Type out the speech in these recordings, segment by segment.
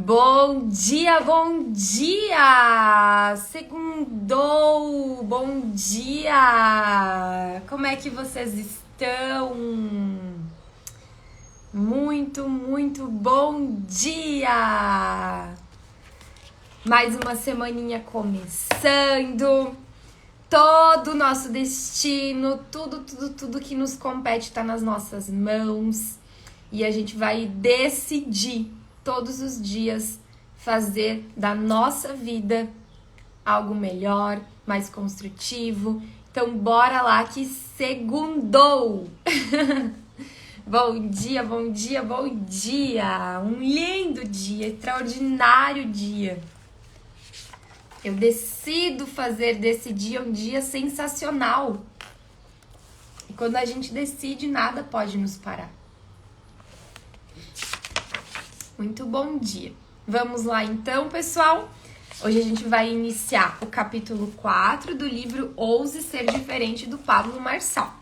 Bom dia, bom dia! Segundou, bom dia! Como é que vocês estão? Muito bom dia! Mais uma semaninha começando. Todo o nosso destino, tudo que nos compete tá nas nossas mãos. E a gente vai decidir todos os dias fazer da nossa vida algo melhor, mais construtivo. Então bora lá que segundou! Bom dia, bom dia, bom dia! Um lindo dia, extraordinário dia. Eu decido fazer desse dia um dia sensacional. E quando a gente decide, nada pode nos parar. Muito bom dia. Vamos lá então, pessoal. Hoje a gente vai iniciar o capítulo 4 do livro Ouse Ser Diferente, do Pablo Marçal.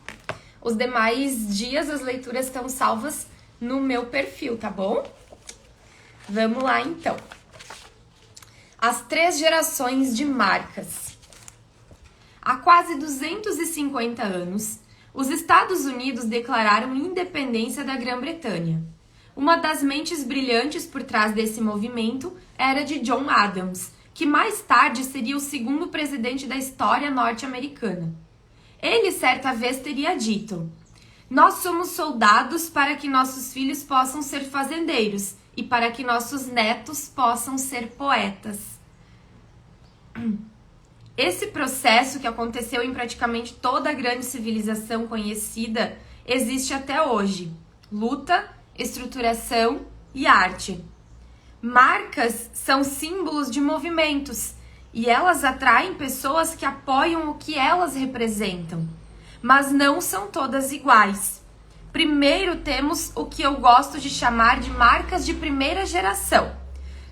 Os demais dias as leituras estão salvas no meu perfil, tá bom? Vamos lá então. As 3 gerações de marcas. Há quase 250 anos, os Estados Unidos declararam independência da Grã-Bretanha. Uma das mentes brilhantes por trás desse movimento era de John Adams, que mais tarde seria o segundo presidente da história norte-americana. Ele certa vez teria dito: "Nós somos soldados para que nossos filhos possam ser fazendeiros e para que nossos netos possam ser poetas." Esse processo, que aconteceu em praticamente toda a grande civilização conhecida, existe até hoje. Luta, estruturação e arte. Marcas são símbolos de movimentos e elas atraem pessoas que apoiam o que elas representam, mas não são todas iguais. Primeiro temos o que eu gosto de chamar de marcas de primeira geração.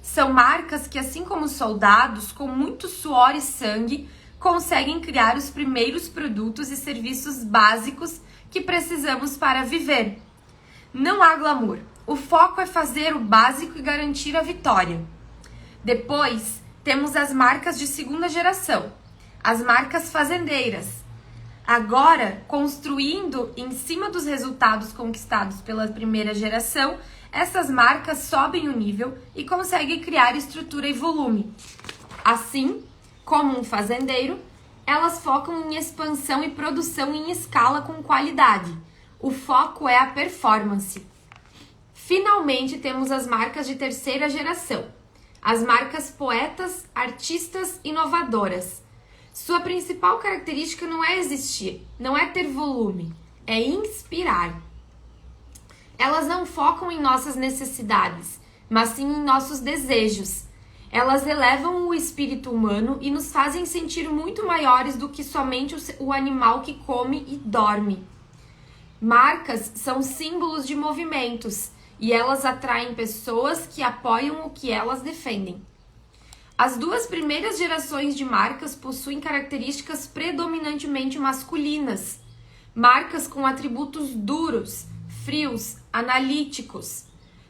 São marcas que, assim como soldados, com muito suor e sangue, conseguem criar os primeiros produtos e serviços básicos que precisamos para viver. Não há glamour. O foco é fazer o básico e garantir a vitória. Depois, temos as marcas de segunda geração, as marcas fazendeiras. Agora, construindo em cima dos resultados conquistados pela primeira geração, essas marcas sobem o nível e conseguem criar estrutura e volume. Assim, como um fazendeiro, elas focam em expansão e produção em escala com qualidade. O foco é a performance. Finalmente, temos as marcas de terceira geração. As marcas poetas, artistas, inovadoras. Sua principal característica não é existir, não é ter volume, é inspirar. Elas não focam em nossas necessidades, mas sim em nossos desejos. Elas elevam o espírito humano e nos fazem sentir muito maiores do que somente o animal que come e dorme. Marcas são símbolos de movimentos e elas atraem pessoas que apoiam o que elas defendem. As 2 primeiras gerações de marcas possuem características predominantemente masculinas. Marcas com atributos duros, frios, analíticos.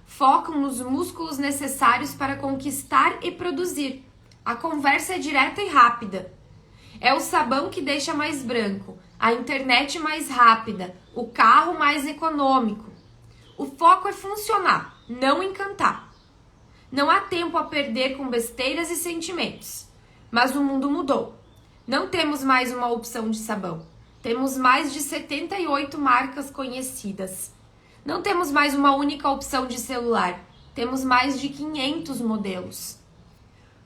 Focam nos músculos necessários para conquistar e produzir. A conversa é direta e rápida. É o sabão que deixa mais branco, a internet mais rápida, o carro mais econômico. O foco é funcionar, não encantar. Não há tempo a perder com besteiras e sentimentos. Mas o mundo mudou. Não temos mais uma opção de sabão. Temos mais de 78 marcas conhecidas. Não temos mais uma única opção de celular. Temos mais de 500 modelos.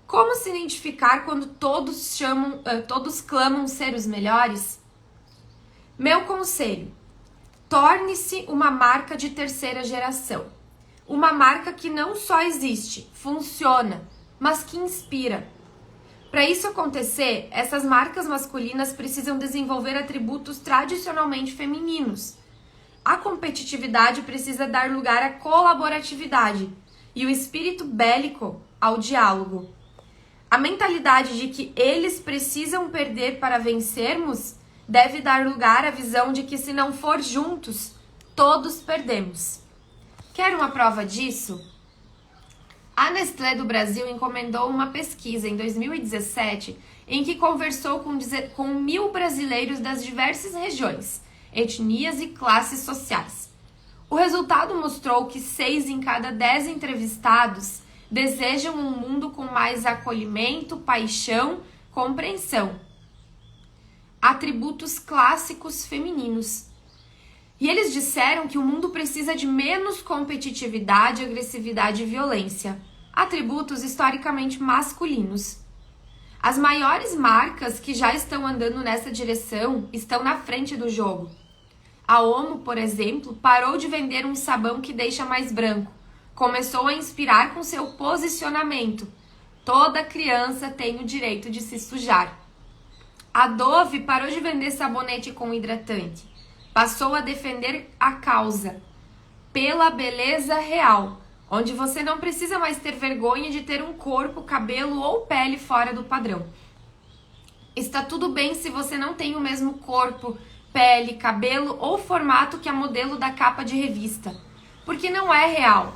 Como se identificar quando todos clamam ser os melhores? Meu conselho: torne-se uma marca de terceira geração. Uma marca que não só existe, funciona, mas que inspira. Para isso acontecer, essas marcas masculinas precisam desenvolver atributos tradicionalmente femininos. A competitividade precisa dar lugar à colaboratividade e o espírito bélico ao diálogo. A mentalidade de que eles precisam perder para vencermos deve dar lugar à visão de que, se não for juntos, todos perdemos. Quer uma prova disso? Nestlé do Brasil encomendou uma pesquisa em 2017 em que conversou com 1.000 brasileiros das diversas regiões, etnias e classes sociais. O resultado mostrou que 6 em cada 10 entrevistados desejam um mundo com mais acolhimento, paixão, compreensão. Atributos clássicos femininos. E eles disseram que o mundo precisa de menos competitividade, agressividade e violência. Atributos historicamente masculinos. As maiores marcas que já estão andando nessa direção estão na frente do jogo. A Omo, por exemplo, parou de vender um sabão que deixa mais branco. Começou a inspirar com seu posicionamento. Toda criança tem o direito de se sujar. A Dove parou de vender sabonete com hidratante. Passou a defender a causa pela beleza real, onde você não precisa mais ter vergonha de ter um corpo, cabelo ou pele fora do padrão. Está tudo bem se você não tem o mesmo corpo, pele, cabelo ou formato que a modelo da capa de revista, porque não é real.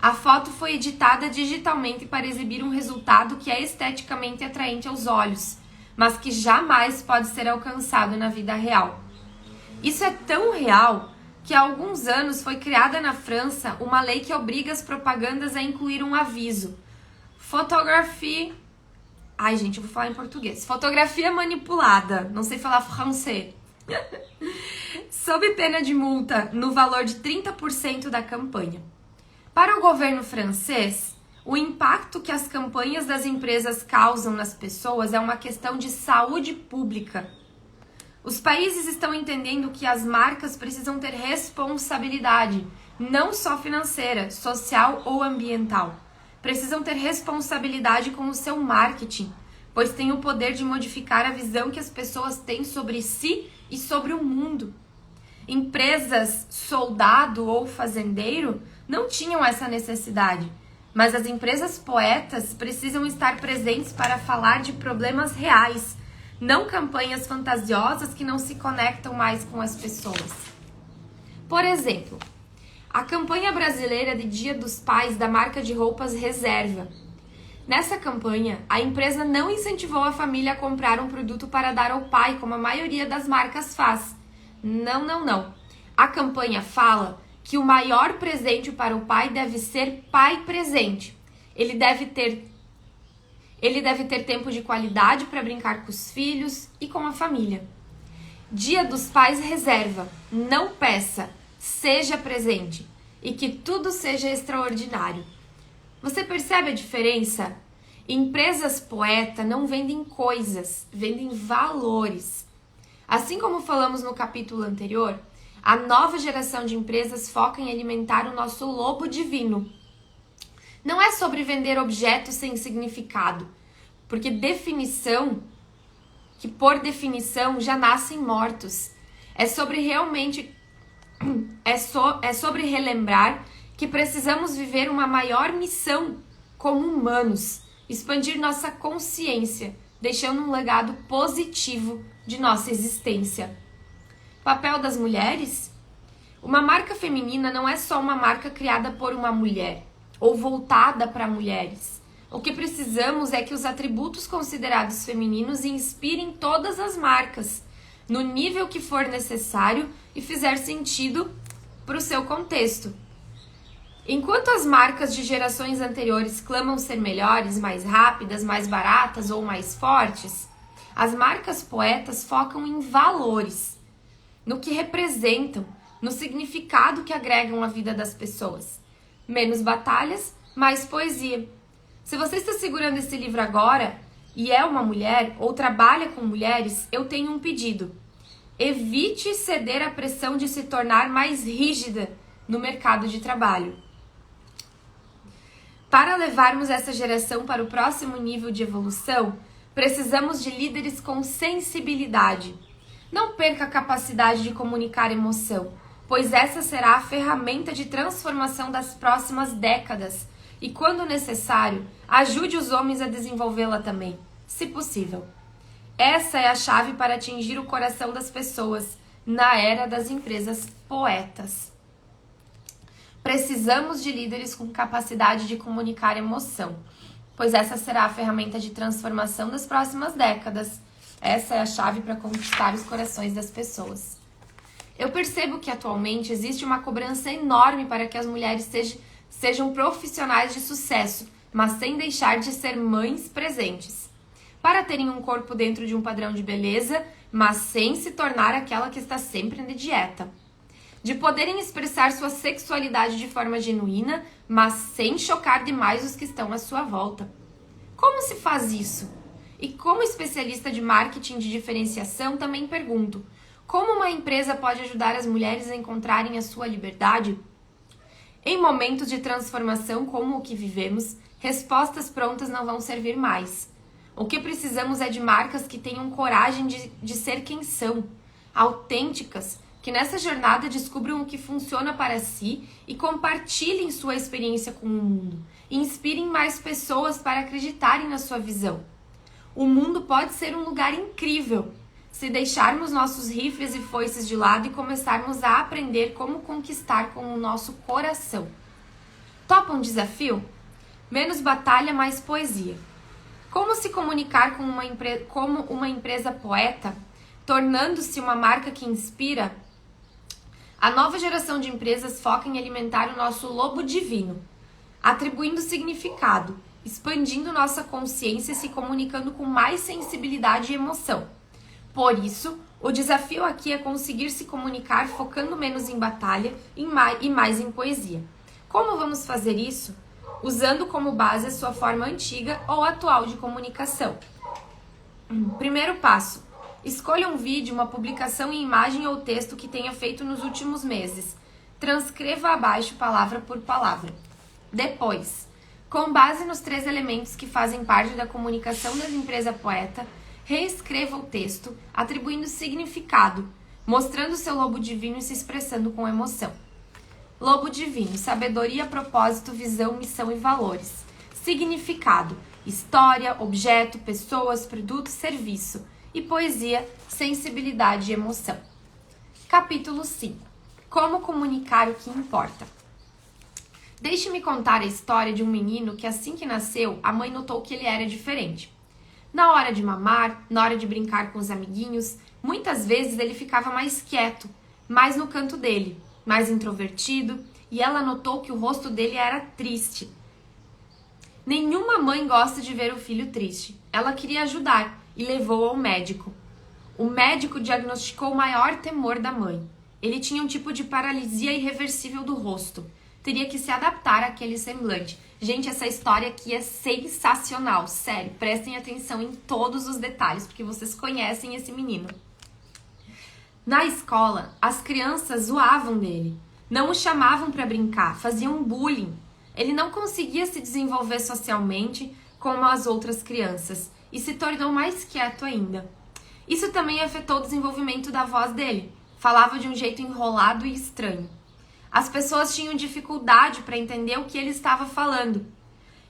A foto foi editada digitalmente para exibir um resultado que é esteticamente atraente aos olhos, mas que jamais pode ser alcançado na vida real. Isso é tão real que há alguns anos foi criada na França uma lei que obriga as propagandas a incluir um aviso. Fotografia... Ai, gente, eu vou falar em português. Fotografia manipulada. Não sei falar francês. Sob pena de multa no valor de 30% da campanha. Para o governo francês, o impacto que as campanhas das empresas causam nas pessoas é uma questão de saúde pública. Os países estão entendendo que as marcas precisam ter responsabilidade, não só financeira, social ou ambiental. Precisam ter responsabilidade com o seu marketing, pois têm o poder de modificar a visão que as pessoas têm sobre si e sobre o mundo. Empresas soldado ou fazendeiro não tinham essa necessidade, mas as empresas poetas precisam estar presentes para falar de problemas reais, não campanhas fantasiosas que não se conectam mais com as pessoas. Por exemplo, a campanha brasileira de Dia dos Pais da marca de roupas Reserva. Nessa campanha, a empresa não incentivou a família a comprar um produto para dar ao pai, como a maioria das marcas faz. Não. A campanha fala que o maior presente para o pai deve ser pai presente. Ele deve ter tempo de qualidade para brincar com os filhos e com a família. Dia dos Pais reserva, não peça, seja presente e que tudo seja extraordinário. Você percebe a diferença? Empresas poeta não vendem coisas, vendem valores. Assim como falamos no capítulo anterior, a nova geração de empresas foca em alimentar o nosso lobo divino. Não é sobre vender objetos sem significado, porque por definição já nascem mortos. É sobre relembrar que precisamos viver uma maior missão como humanos, expandir nossa consciência, deixando um legado positivo de nossa existência. Papel das mulheres? Uma marca feminina não é só uma marca criada por uma mulher ou voltada para mulheres. O que precisamos é que os atributos considerados femininos inspirem todas as marcas, no nível que for necessário e fizer sentido para o seu contexto. Enquanto as marcas de gerações anteriores clamam ser melhores, mais rápidas, mais baratas ou mais fortes, as marcas poetas focam em valores, no que representam, no significado que agregam à vida das pessoas. Menos batalhas, mais poesia. Se você está segurando esse livro agora e é uma mulher ou trabalha com mulheres, eu tenho um pedido. Evite ceder à pressão de se tornar mais rígida no mercado de trabalho. Para levarmos essa geração para o próximo nível de evolução, precisamos de líderes com sensibilidade. Não perca a capacidade de comunicar emoção, pois essa será a ferramenta de transformação das próximas décadas. E, quando necessário, ajude os homens a desenvolvê-la também, se possível. Essa é a chave para atingir o coração das pessoas na era das empresas poetas. Precisamos de líderes com capacidade de comunicar emoção, pois essa será a ferramenta de transformação das próximas décadas. Essa é a chave para conquistar os corações das pessoas. Eu percebo que atualmente existe uma cobrança enorme para que as mulheres sejam profissionais de sucesso, mas sem deixar de ser mães presentes. Para terem um corpo dentro de um padrão de beleza, mas sem se tornar aquela que está sempre na dieta. De poderem expressar sua sexualidade de forma genuína, mas sem chocar demais os que estão à sua volta. Como se faz isso? E como especialista de marketing de diferenciação, também pergunto, como uma empresa pode ajudar as mulheres a encontrarem a sua liberdade? Em momentos de transformação como o que vivemos, respostas prontas não vão servir mais. O que precisamos é de marcas que tenham coragem de ser quem são, autênticas, que nessa jornada descubram o que funciona para si e compartilhem sua experiência com o mundo. E inspirem mais pessoas para acreditarem na sua visão. O mundo pode ser um lugar incrível se deixarmos nossos rifles e foices de lado e começarmos a aprender como conquistar com o nosso coração. Topa um desafio? Menos batalha, mais poesia. Como se comunicar como uma empresa poeta, tornando-se uma marca que inspira? A nova geração de empresas foca em alimentar o nosso lobo divino, atribuindo significado, expandindo nossa consciência e se comunicando com mais sensibilidade e emoção. Por isso, o desafio aqui é conseguir se comunicar focando menos em batalha e mais em poesia. Como vamos fazer isso? Usando como base a sua forma antiga ou atual de comunicação. Primeiro passo. Escolha um vídeo, uma publicação em imagem ou texto que tenha feito nos últimos meses. Transcreva abaixo palavra por palavra. Depois, com base nos 3 elementos que fazem parte da comunicação da empresa poeta, reescreva o texto, atribuindo significado, mostrando seu lobo divino e se expressando com emoção. Lobo divino, sabedoria, propósito, visão, missão e valores. Significado, história, objeto, pessoas, produto, serviço. E poesia, sensibilidade e emoção. Capítulo 5. Como comunicar o que importa. Deixe-me contar a história de um menino que assim que nasceu, a mãe notou que ele era diferente. Na hora de mamar, na hora de brincar com os amiguinhos, muitas vezes ele ficava mais quieto, mais no canto dele, mais introvertido, e ela notou que o rosto dele era triste. Nenhuma mãe gosta de ver o filho triste. Ela queria ajudar e levou ao médico. O médico diagnosticou o maior temor da mãe. Ele tinha um tipo de paralisia irreversível do rosto. Teria que se adaptar àquele semblante. Gente, essa história aqui é sensacional. Sério, prestem atenção em todos os detalhes, porque vocês conhecem esse menino. Na escola, as crianças zoavam dele. Não o chamavam para brincar, faziam bullying. Ele não conseguia se desenvolver socialmente como as outras crianças e se tornou mais quieto ainda. Isso também afetou o desenvolvimento da voz dele. Falava de um jeito enrolado e estranho. As pessoas tinham dificuldade para entender o que ele estava falando.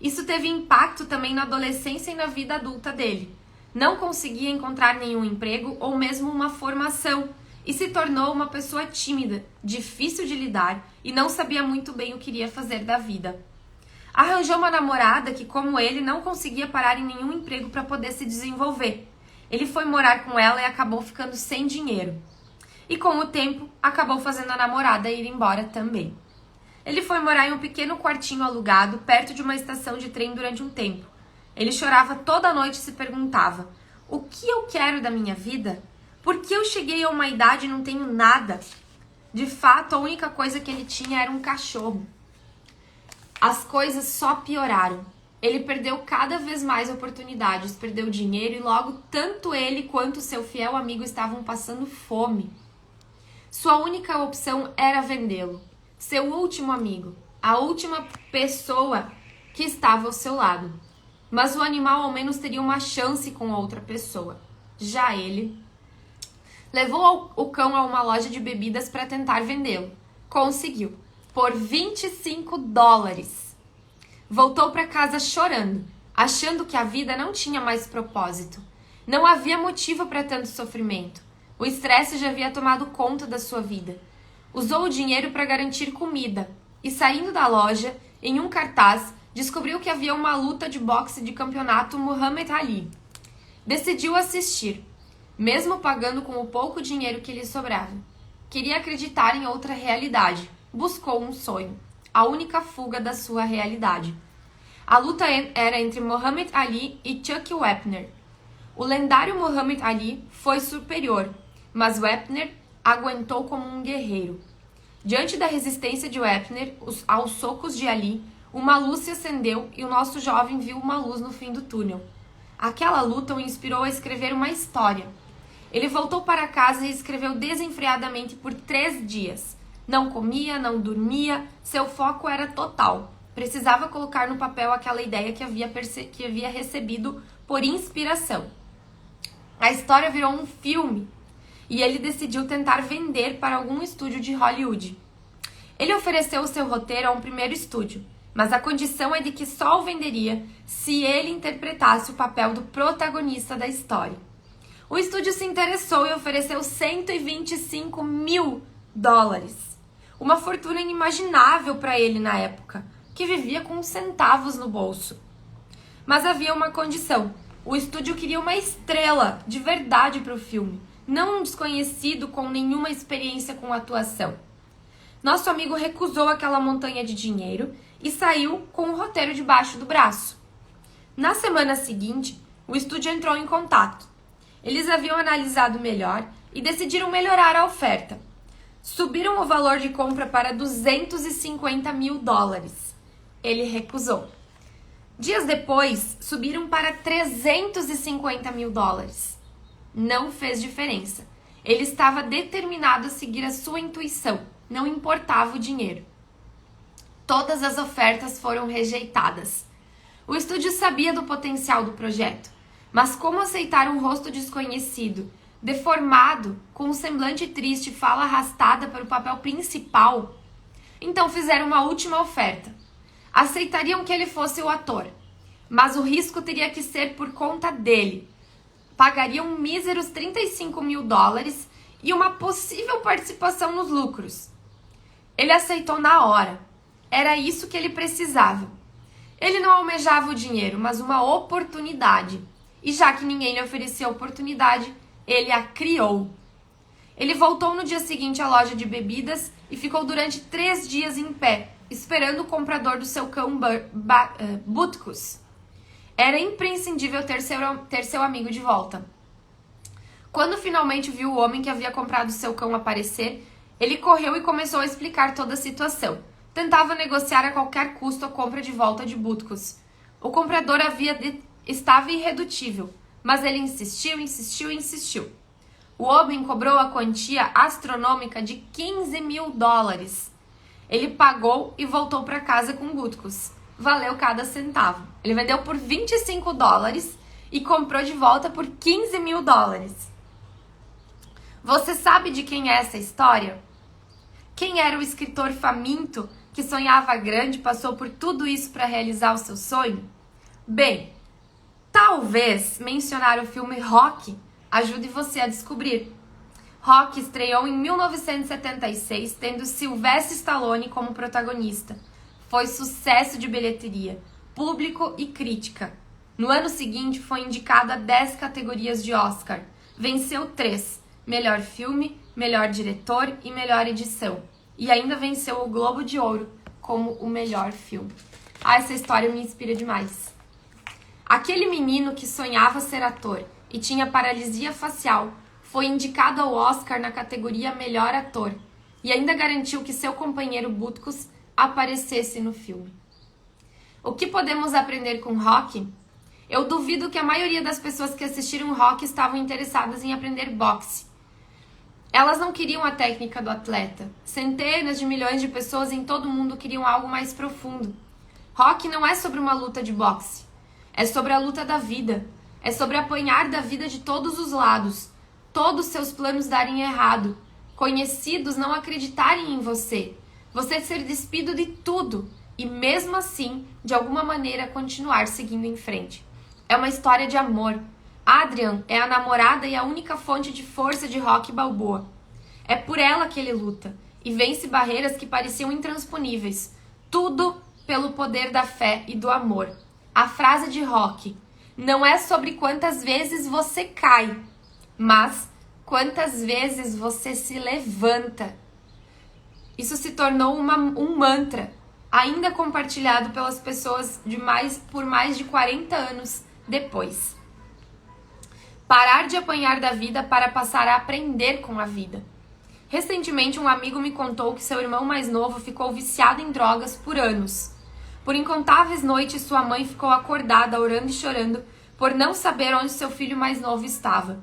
Isso teve impacto também na adolescência e na vida adulta dele. Não conseguia encontrar nenhum emprego ou mesmo uma formação e se tornou uma pessoa tímida, difícil de lidar e não sabia muito bem o que iria fazer da vida. Arranjou uma namorada que, como ele, não conseguia parar em nenhum emprego para poder se desenvolver. Ele foi morar com ela e acabou ficando sem dinheiro. E com o tempo, acabou fazendo a namorada ir embora também. Ele foi morar em um pequeno quartinho alugado, perto de uma estação de trem durante um tempo. Ele chorava toda noite e se perguntava: o que eu quero da minha vida? Por que eu cheguei a uma idade e não tenho nada? De fato, a única coisa que ele tinha era um cachorro. As coisas só pioraram. Ele perdeu cada vez mais oportunidades, perdeu dinheiro e logo tanto ele quanto seu fiel amigo estavam passando fome. Sua única opção era vendê-lo, seu último amigo, a última pessoa que estava ao seu lado. Mas o animal ao menos teria uma chance com outra pessoa. Já ele levou o cão a uma loja de bebidas para tentar vendê-lo. Conseguiu, por $25. Voltou para casa chorando, achando que a vida não tinha mais propósito. Não havia motivo para tanto sofrimento. O estresse já havia tomado conta da sua vida. Usou o dinheiro para garantir comida. e saindo da loja, em um cartaz, descobriu que havia uma luta de boxe de campeonato Muhammad Ali. Decidiu assistir, mesmo pagando com o pouco dinheiro que lhe sobrava. Queria acreditar em outra realidade. Buscou um sonho, a única fuga da sua realidade. A luta era entre Muhammad Ali e Chuck Wepner. O lendário Muhammad Ali foi superior, mas Wepner aguentou como um guerreiro. Diante da resistência de Wepner aos socos de Ali, uma luz se acendeu e o nosso jovem viu uma luz no fim do túnel. Aquela luta o inspirou a escrever uma história. Ele voltou para casa e escreveu desenfreadamente por 3 dias. Não comia, não dormia, seu foco era total. Precisava colocar no papel aquela ideia que havia recebido por inspiração. A história virou um filme e ele decidiu tentar vender para algum estúdio de Hollywood. Ele ofereceu o seu roteiro a um primeiro estúdio, mas a condição é de que só o venderia se ele interpretasse o papel do protagonista da história. O estúdio se interessou e ofereceu $125 mil. Uma fortuna inimaginável para ele na época, que vivia com centavos no bolso. Mas havia uma condição. O estúdio queria uma estrela de verdade para o filme, não um desconhecido com nenhuma experiência com atuação. Nosso amigo recusou aquela montanha de dinheiro e saiu com o roteiro debaixo do braço. Na semana seguinte, o estúdio entrou em contato. Eles haviam analisado melhor e decidiram melhorar a oferta. Subiram o valor de compra para $250 mil. Ele recusou. Dias depois, subiram para $350 mil. Não fez diferença. Ele estava determinado a seguir a sua intuição, não importava o dinheiro. Todas as ofertas foram rejeitadas. O estúdio sabia do potencial do projeto, mas como aceitar um rosto desconhecido, deformado, com um semblante triste e fala arrastada para o papel principal? Então fizeram uma última oferta. Aceitariam que ele fosse o ator, mas o risco teria que ser por conta dele. Pagariam míseros $35 mil e uma possível participação nos lucros. Ele aceitou na hora. Era isso que ele precisava. Ele não almejava o dinheiro, mas uma oportunidade. E já que ninguém lhe oferecia a oportunidade, ele a criou. Ele voltou no dia seguinte à loja de bebidas e ficou durante 3 dias em pé, esperando o comprador do seu cão Butkus. Era imprescindível ter seu amigo de volta. Quando finalmente viu o homem que havia comprado seu cão aparecer, ele correu e começou a explicar toda a situação. Tentava negociar a qualquer custo a compra de volta de Butkus. O comprador estava irredutível, mas ele insistiu. O homem cobrou a quantia astronômica de $15 mil. Ele pagou e voltou para casa com Butkus. Valeu cada centavo. Ele vendeu por $25 e comprou de volta por $15 mil. Você sabe de quem é essa história? Quem era o escritor faminto que sonhava grande e passou por tudo isso para realizar o seu sonho? Bem, talvez mencionar o filme Rocky ajude você a descobrir. Rocky estreou em 1976, tendo Sylvester Stallone como protagonista. Foi sucesso de bilheteria, público e crítica. No ano seguinte, foi indicado a 10 categorias de Oscar. Venceu 3, melhor filme, melhor diretor e melhor edição. E ainda venceu o Globo de Ouro como o melhor filme. Essa história me inspira demais. Aquele menino que sonhava ser ator e tinha paralisia facial foi indicado ao Oscar na categoria Melhor Ator e ainda garantiu que seu companheiro Butkus aparecesse no filme. O que podemos aprender com Rocky? Eu duvido que a maioria das pessoas que assistiram Rocky estavam interessadas em aprender boxe. Elas não queriam a técnica do atleta. Centenas de milhões de pessoas em todo o mundo queriam algo mais profundo. Rocky não é sobre uma luta de boxe. É sobre a luta da vida. É sobre apanhar da vida de todos os lados. Todos seus planos darem errado. Conhecidos não acreditarem em você. Você ser despido de tudo. E mesmo assim, de alguma maneira, continuar seguindo em frente. É uma história de amor. Adrian é a namorada e a única fonte de força de Rocky Balboa. É por ela que ele luta. e vence barreiras que pareciam intransponíveis. Tudo pelo poder da fé e do amor. A frase de Rock: não é sobre quantas vezes você cai, mas quantas vezes você se levanta. Isso se tornou um mantra, ainda compartilhado pelas pessoas por mais de 40 anos depois. Parar de apanhar da vida para passar a aprender com a vida. Recentemente, um amigo me contou que seu irmão mais novo ficou viciado em drogas por anos. Por incontáveis noites, sua mãe ficou acordada, orando e chorando, por não saber onde seu filho mais novo estava.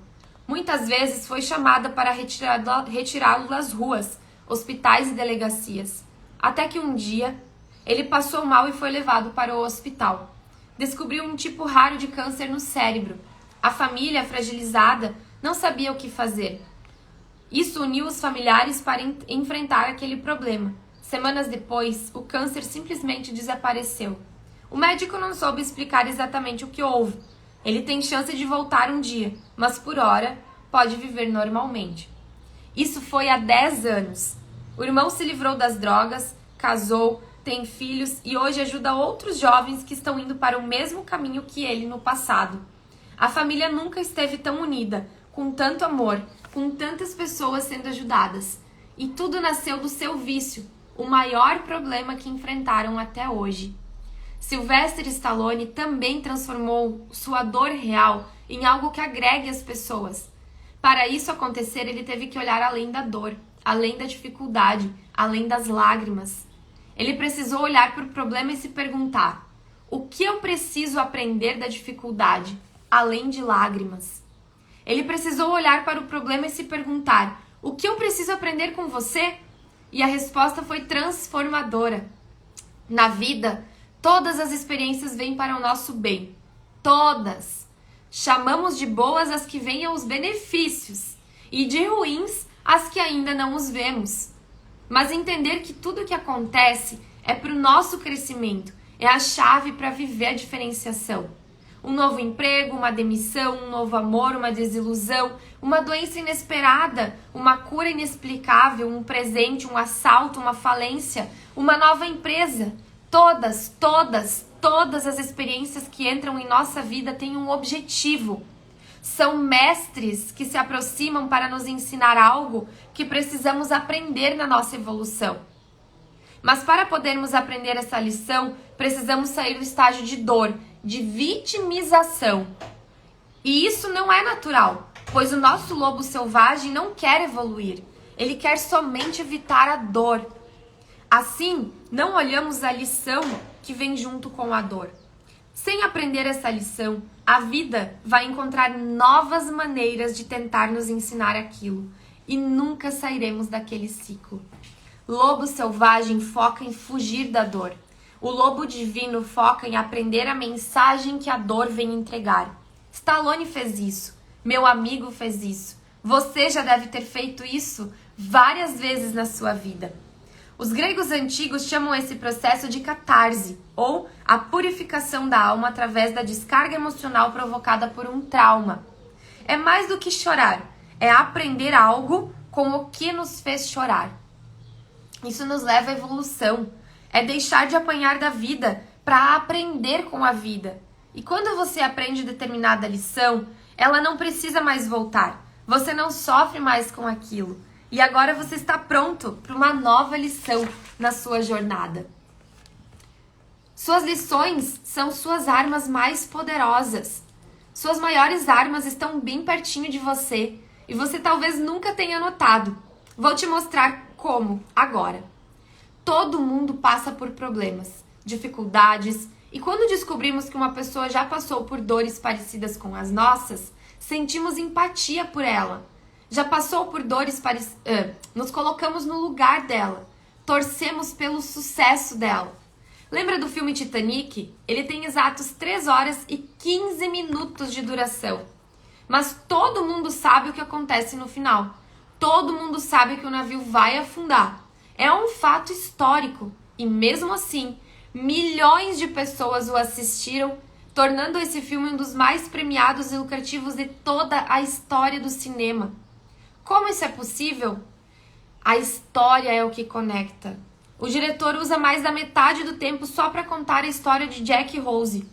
Muitas vezes foi chamada para retirá-lo das ruas, hospitais e delegacias. Até que um dia, ele passou mal e foi levado para o hospital. Descobriu um tipo raro de câncer no cérebro. A família, fragilizada, não sabia o que fazer. Isso uniu os familiares para enfrentar aquele problema. Semanas depois, o câncer simplesmente desapareceu. O médico não soube explicar exatamente o que houve. Ele tem chance de voltar um dia, mas por hora pode viver normalmente. Isso foi há 10 anos. O irmão se livrou das drogas, casou, tem filhos e hoje ajuda outros jovens que estão indo para o mesmo caminho que ele no passado. A família nunca esteve tão unida, com tanto amor, com tantas pessoas sendo ajudadas. E tudo nasceu do seu vício, o maior problema que enfrentaram até hoje. Sylvester Stallone também transformou sua dor real em algo que agregue as pessoas. Para isso acontecer, ele teve que olhar além da dor, além da dificuldade, além das lágrimas. Ele precisou olhar para o problema e se perguntar: o que eu preciso aprender da dificuldade, além de lágrimas? Ele precisou olhar para o problema e se perguntar: o que eu preciso aprender com você? E a resposta foi transformadora. Na vida, todas as experiências vêm para o nosso bem. Todas. Chamamos de boas as que venham os benefícios e de ruins as que ainda não os vemos. Mas entender que tudo o que acontece é para o nosso crescimento, é a chave para viver a diferenciação. Um novo emprego, uma demissão, um novo amor, uma desilusão, uma doença inesperada, uma cura inexplicável, um presente, um assalto, uma falência, uma nova empresa. Todas as experiências que entram em nossa vida têm um objetivo. São mestres que se aproximam para nos ensinar algo que precisamos aprender na nossa evolução. Mas para podermos aprender essa lição, precisamos sair do estágio de dor, de vitimização. E isso não é natural, pois o nosso lobo selvagem não quer evoluir. Ele quer somente evitar a dor. Assim, não olhamos a lição que vem junto com a dor. Sem aprender essa lição, a vida vai encontrar novas maneiras de tentar nos ensinar aquilo e nunca sairemos daquele ciclo. Lobo selvagem foca em fugir da dor. O lobo divino foca em aprender a mensagem que a dor vem entregar. Stallone fez isso. Meu amigo fez isso. Você já deve ter feito isso várias vezes na sua vida. Os gregos antigos chamam esse processo de catarse, ou a purificação da alma através da descarga emocional provocada por um trauma. É mais do que chorar, é aprender algo com o que nos fez chorar. Isso nos leva à evolução, é deixar de apanhar da vida para aprender com a vida. E quando você aprende determinada lição, ela não precisa mais voltar, você não sofre mais com aquilo. E agora você está pronto para uma nova lição na sua jornada. Suas lições são suas armas mais poderosas. Suas maiores armas estão bem pertinho de você e você talvez nunca tenha notado. Vou te mostrar como agora. Todo mundo passa por problemas, dificuldades, e quando descobrimos que uma pessoa já passou por dores parecidas com as nossas, sentimos empatia por ela. Já passou por dores parecidas, nos colocamos no lugar dela, torcemos pelo sucesso dela. Lembra do filme Titanic? Ele tem exatos 3 horas e 15 minutos de duração. Mas todo mundo sabe o que acontece no final. Todo mundo sabe que o navio vai afundar. É um fato histórico e mesmo assim, milhões de pessoas o assistiram, tornando esse filme um dos mais premiados e lucrativos de toda a história do cinema. Como isso é possível? A história é o que conecta. O diretor usa mais da metade do tempo só para contar a história de Jack e Rose.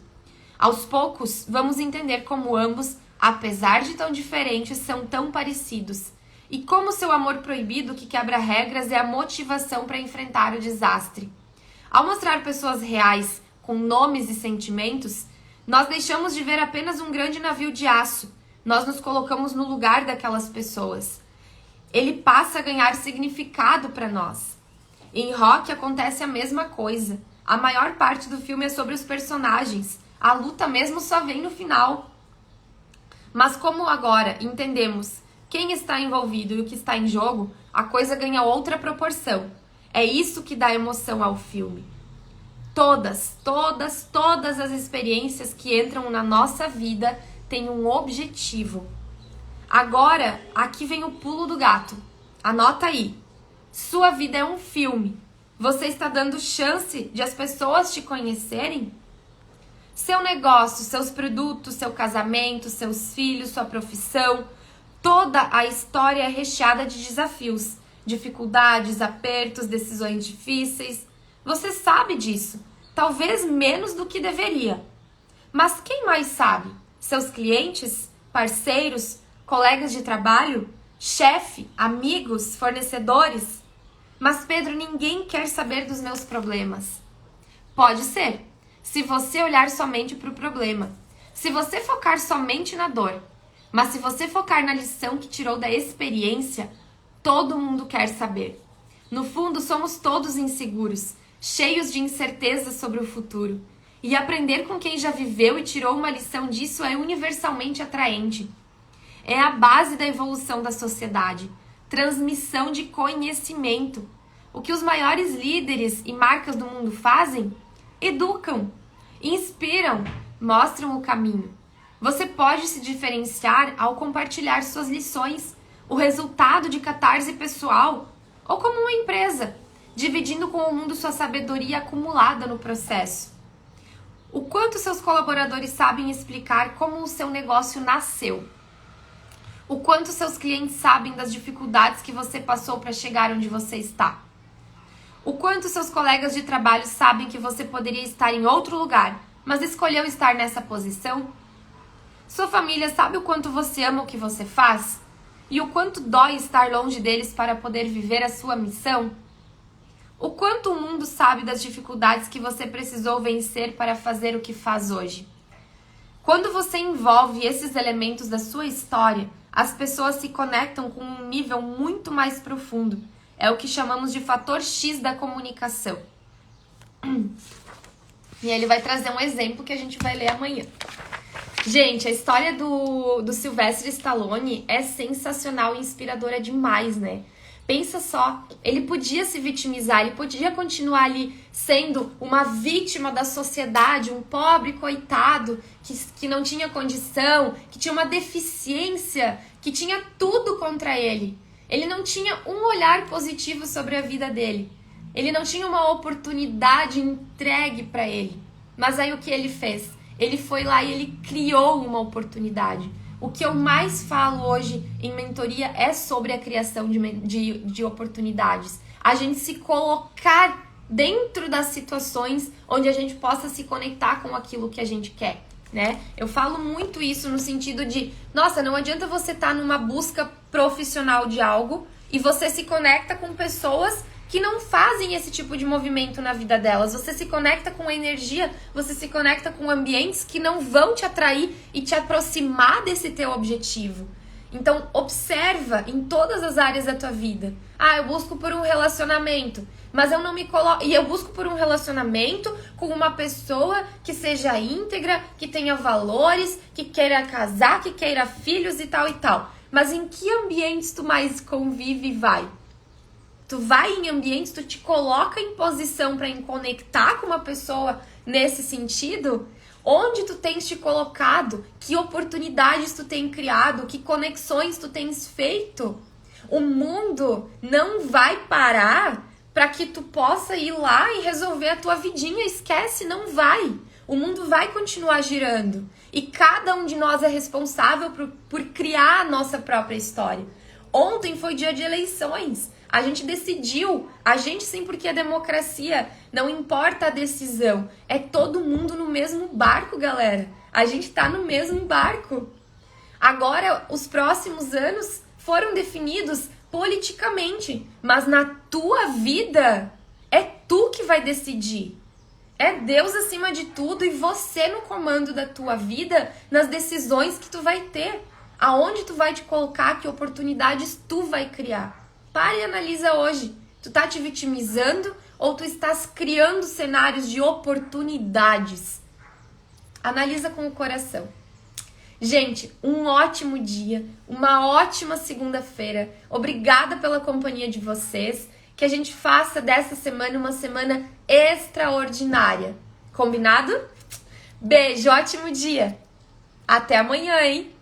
Aos poucos, vamos entender como ambos, apesar de tão diferentes, são tão parecidos. E como seu amor proibido, que quebra regras, é a motivação para enfrentar o desastre. Ao mostrar pessoas reais, com nomes e sentimentos, nós deixamos de ver apenas um grande navio de aço. Nós nos colocamos no lugar daquelas pessoas. Ele passa a ganhar significado para nós. Em Rock acontece a mesma coisa. A maior parte do filme é sobre os personagens. A luta mesmo só vem no final. Mas como agora entendemos quem está envolvido e o que está em jogo, a coisa ganha outra proporção. É isso que dá emoção ao filme. Todas as experiências que entram na nossa vida têm um objetivo. Agora, aqui vem o pulo do gato. Anota aí. Sua vida é um filme. Você está dando chance de as pessoas te conhecerem? Seu negócio, seus produtos, seu casamento, seus filhos, sua profissão, toda a história é recheada de desafios, dificuldades, apertos, decisões difíceis. Você sabe disso, talvez menos do que deveria. Mas quem mais sabe? Seus clientes, parceiros, colegas de trabalho, chefe, amigos, fornecedores? Mas Pedro, ninguém quer saber dos meus problemas. Pode ser, se você olhar somente para o problema, se você focar somente na dor. Mas se você focar na lição que tirou da experiência, todo mundo quer saber. No fundo, somos todos inseguros, cheios de incerteza sobre o futuro. E aprender com quem já viveu e tirou uma lição disso é universalmente atraente. É a base da evolução da sociedade. Transmissão de conhecimento. O que os maiores líderes e marcas do mundo fazem? Educam, inspiram, mostram o caminho. Você pode se diferenciar ao compartilhar suas lições, o resultado de catarse pessoal, ou como uma empresa, dividindo com o mundo sua sabedoria acumulada no processo. O quanto seus colaboradores sabem explicar como o seu negócio nasceu. O quanto seus clientes sabem das dificuldades que você passou para chegar onde você está. O quanto seus colegas de trabalho sabem que você poderia estar em outro lugar, mas escolheu estar nessa posição. Sua família sabe o quanto você ama o que você faz? E o quanto dói estar longe deles para poder viver a sua missão? O quanto o mundo sabe das dificuldades que você precisou vencer para fazer o que faz hoje? Quando você envolve esses elementos da sua história, as pessoas se conectam com um nível muito mais profundo. É o que chamamos de fator X da comunicação. E ele vai trazer um exemplo que a gente vai ler amanhã. Gente, a história do Sylvester Stallone é sensacional e inspiradora demais, né? Pensa só, ele podia se vitimizar, ele podia continuar ali sendo uma vítima da sociedade, um pobre coitado que não tinha condição, que tinha uma deficiência, que tinha tudo contra ele. Ele não tinha um olhar positivo sobre a vida dele. Ele não tinha uma oportunidade entregue para ele. Mas aí o que ele fez? Ele foi lá e ele criou uma oportunidade. O que eu mais falo hoje em mentoria é sobre a criação de oportunidades. A gente se colocar dentro das situações onde a gente possa se conectar com aquilo que a gente quer, né? Eu falo muito isso no sentido de, nossa, não adianta você estar numa busca profissional de algo e você se conecta com pessoas que não fazem esse tipo de movimento na vida delas. Você se conecta com energia, você se conecta com ambientes que não vão te atrair e te aproximar desse teu objetivo. Então, observa em todas as áreas da tua vida. Ah, eu busco por um relacionamento, mas eu não me coloco... E eu busco por um relacionamento com uma pessoa que seja íntegra, que tenha valores, que queira casar, que queira filhos e tal e tal. Mas em que ambientes tu mais convive e vai? Tu vai em ambientes, tu te coloca em posição para conectar com uma pessoa nesse sentido? Onde tu tens te colocado? Que oportunidades tu tem criado? Que conexões tu tens feito? O mundo não vai parar para que tu possa ir lá e resolver a tua vidinha. Esquece, não vai. O mundo vai continuar girando. E cada um de nós é responsável por criar a nossa própria história. Ontem foi dia de eleições. A gente decidiu, a gente sim, porque é democracia, não importa a decisão, é todo mundo no mesmo barco, galera. A gente tá no mesmo barco. Agora, os próximos anos foram definidos politicamente, mas na tua vida é tu que vai decidir. É Deus acima de tudo e você no comando da tua vida, nas decisões que tu vai ter. Aonde tu vai te colocar, que oportunidades tu vai criar. Para e analisa hoje. Tu tá te vitimizando ou tu estás criando cenários de oportunidades? Analisa com o coração. Gente, um ótimo dia, uma ótima segunda-feira. Obrigada pela companhia de vocês. Que a gente faça dessa semana uma semana extraordinária. Combinado? Beijo, ótimo dia. Até amanhã, hein?